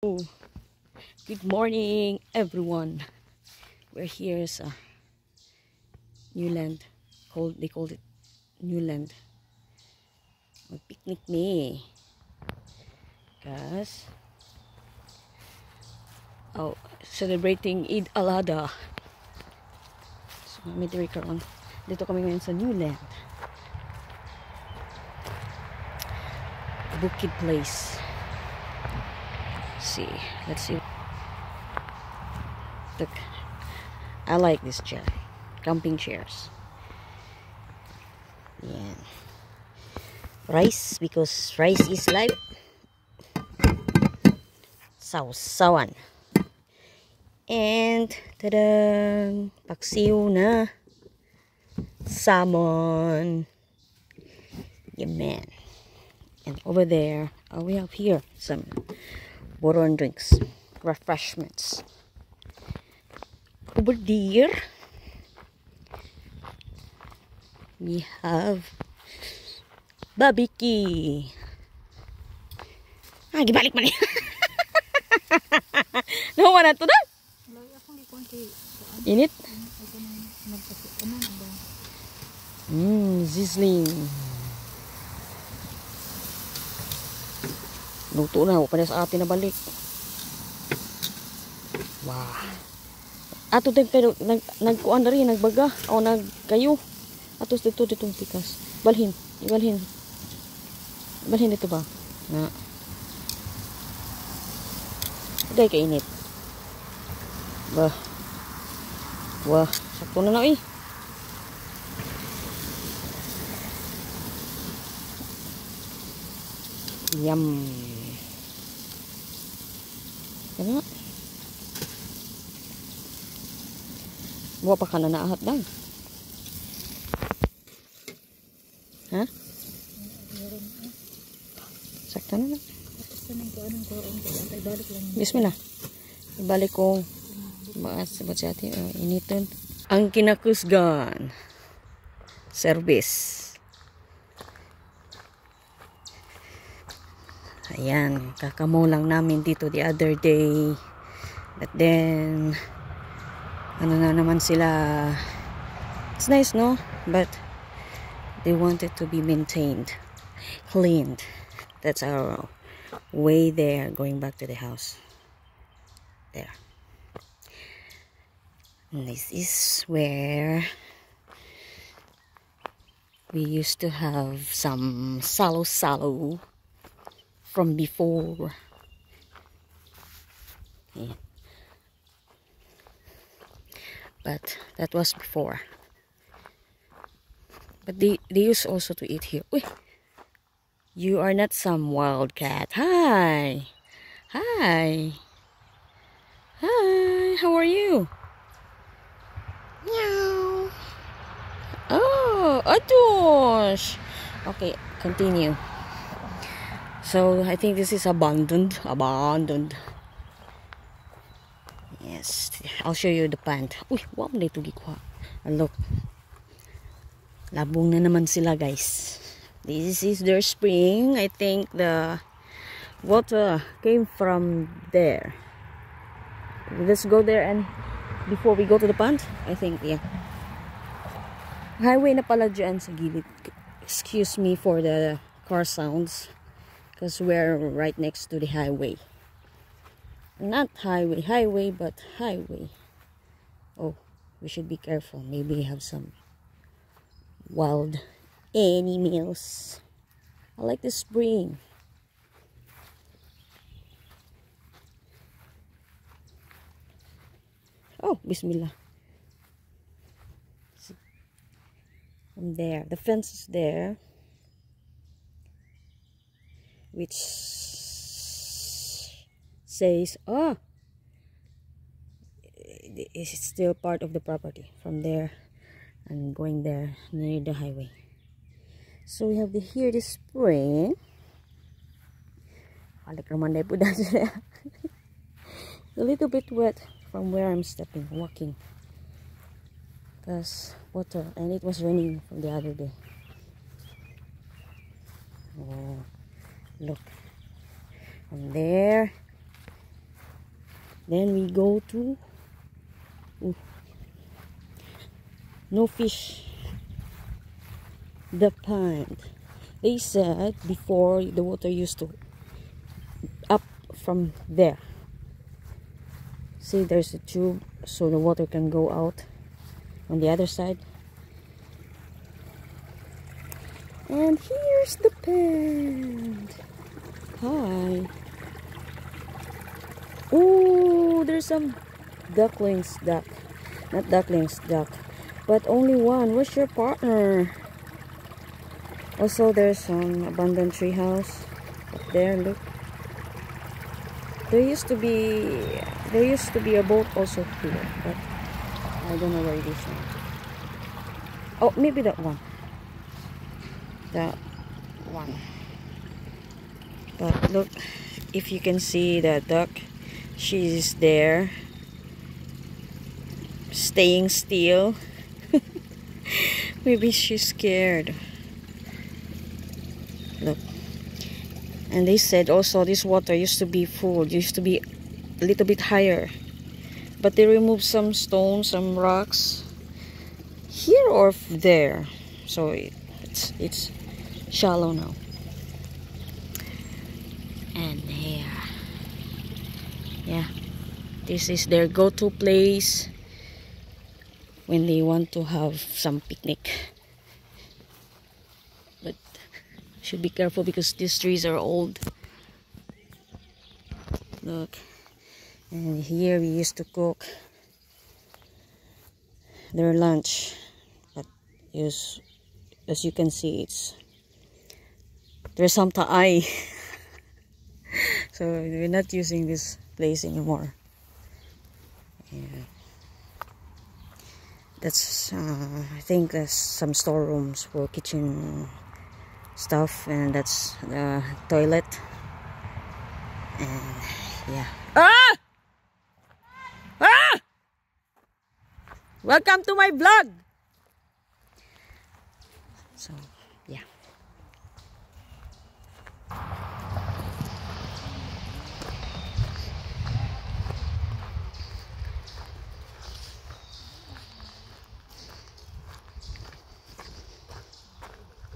Oh, good morning, everyone. We're here sa Newland. They called it Newland. Mag-picnic me. Cause celebrating Eid al-Adha. So, may karon. Dito kami ngayon sa Newland. Bukid place. Let's see. Look, I like this chair. Camping chairs. Yeah. Rice, because rice is life. Sausawan. And tada, paksiw na salmon. Yeah, man. And over there, we have here some water and drinks, refreshments. Over there, we have barbecue. Gibalik man. Nawa na to na. Init. Sizzling. Luto na, huwag pa na sa atin na balik. Wow. Ato din kayo, nagkuan na rin, nagbaga, o nagkayo. Atos dito tikas. Ibalhin ito ba? Na. Hindi kainit. Wah, sakto na eh. Yum. Ano? Buwa pa ka na naahat lang. Ha? Sakto na lang. Bismillah. Ibalik ko. Sabat si ate. Initon. Ang kinakusgan. Service. Ayan. Kakamo lang namin dito the other day. But then, ano na naman sila. It's nice, no? But they want it to be maintained, cleaned. That's our way there, going back to the house. There. And this is where we used to have some salo from before. Yeah. But that was before. But they used also to eat here. Uy! You are not some wildcat. Hi! Hi! Hi! How are you? Meow! Oh! Adosh! Okay, continue. So, I think this is abandoned. Yes. I'll show you the plant. Uy! Wow! Dito gikwa. Look. Labong na naman sila, guys. This is their spring. I think the water came from there. Let's go there and before we go to the pond, I think, yeah. Highway na pala dyan sa gilid. Excuse me for the car sounds. Because we're right next to the highway. Not highway, but highway. Oh, we should be careful. Maybe we have some wild animals. I like the spring. Oh, bismillah. From there, the fence is there, which says, it's still part of the property. From there and going there near the highway. So we have here the spring. A little bit wet from where I'm walking. Because water, and it was raining from the other day. Oh, look. From there, Then we go to no fish, the pond. They said before the water used to up from there. See, there's a tube so the water can go out on the other side. And here's the pond. Hi. Oh, there's some duck. Not ducklings, duck. But only one. Where's your partner? Also, there's some abandoned tree house up there. Look. There used to be a boat also here, but I don't know where it is now. Oh, maybe that one. That one. But look, if you can see the duck, she's there staying still. Maybe she's scared. Look. And they said also this water used to be full, used to be a little bit higher, but they removed some stones, some rocks here or there, so it's shallow now. And here, yeah, this is their go-to place when they want to have some picnic. But should be careful because these trees are old. Look, and here we used to cook their lunch, but as you can see, there's some taay. So we're not using this place anymore. Yeah. That's I think there's some storerooms for kitchen stuff, and that's the toilet. And yeah. Welcome to my vlog. So yeah.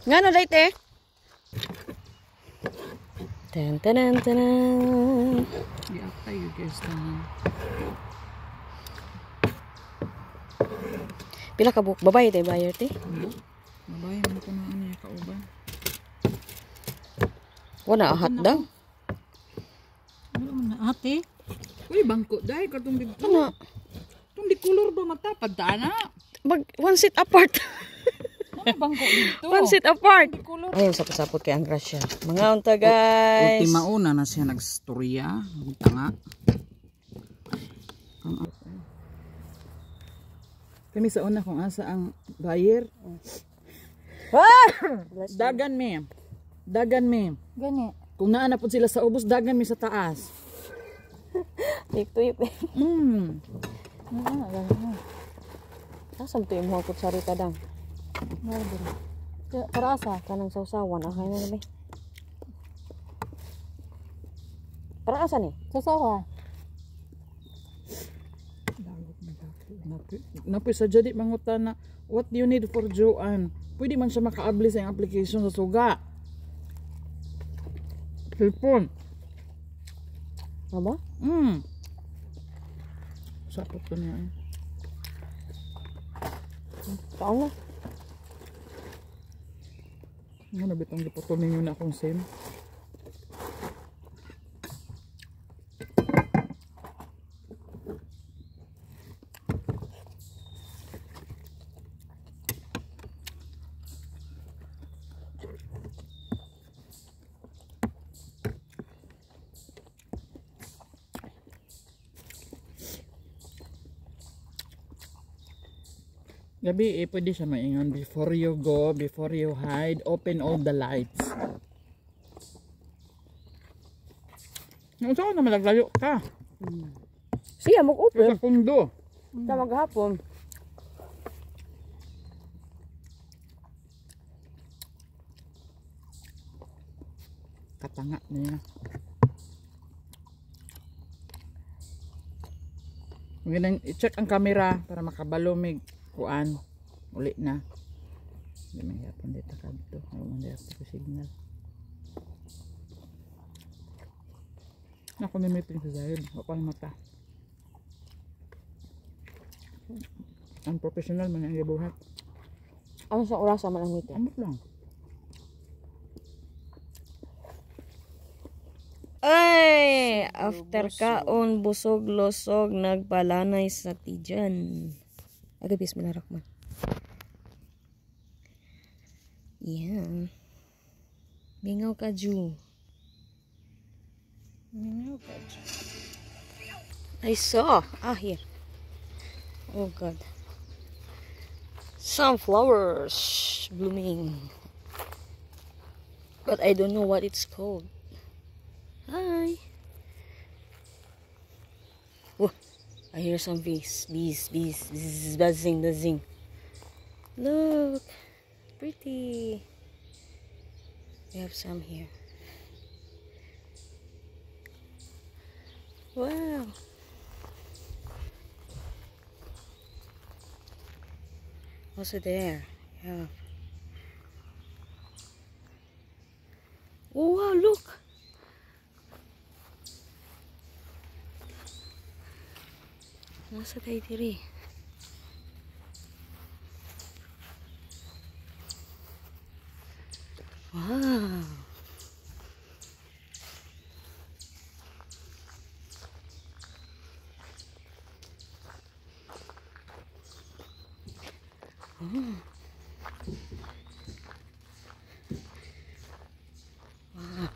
Ngano dai te? Tan tanan tanan. Di apa you guys tanan. Pila ka babae te bayar te? Babae man ko na niya kauban. Wala ahat daw. Wala man ate. Uy bangko dai katong dito. Ano? Tong di color ba mata padana? One seat apart. Ano bangko dito? One seat apart. Ayun, sapot-sapot kay ang grasya. Mga unta guys. Ultima una na siya nagstorya. Tanga. Kami sa una kung asa ang buyer. Dagan me. Dagan me. Gani. Kung naa na po sila sa ubos, dagan me sa taas. Tuyok. Asam to yung mga kutsari kadang. Para asa? Kanang sausawan. Okay na nabi. Para asa ni? Sausawan. Napoy sa jadi mangutan na what do you need for Joanne? Pwede man siya makaabli sa yung application sa suga. Cellphone. Aba? Sapot ko niya. Saan na? Ano bitang gipotol ninyo na akong SIM? Gabi pwede siya maingon before you go, before you hide, open all the lights. Saan na malaglayo ka? Siya mag-open. Sa kundo. Sa maghapon. Katanga niya. Ngayon, i-check ang camera para makabalumig kuan. Uli na. Hindi man yapon dito kadto. Ay man dito ko signal. Ako may meeting sa Zahid. Ako ang mata. Ang professional man ang gibuhat. Ano sa oras man ang meeting? Amot lang. Ay! After kaon, busog, losog, nagpalanay sa tijan. Aga, bismillahirrahman. Yan. Mingaw ka, Ju. Mingaw ka, Ju. I saw. Ah, here. Oh, God. Sunflowers blooming. But I don't know what it's called. Hi. Oh, I hear some bees. Bees. This is buzzing. Look. Pretty. We have some here. Wow. Also there. Yeah. Oh, wow, look. Nasa tayo diri. Wow. Oh. Wow.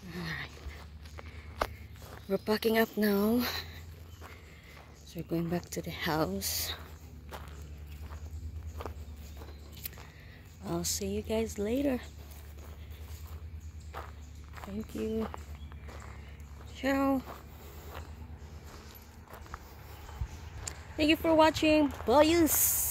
Alright. We're packing up now. So we're going back to the house. I'll see you guys later. Thank you. Ciao. Thank you for watching. Bye.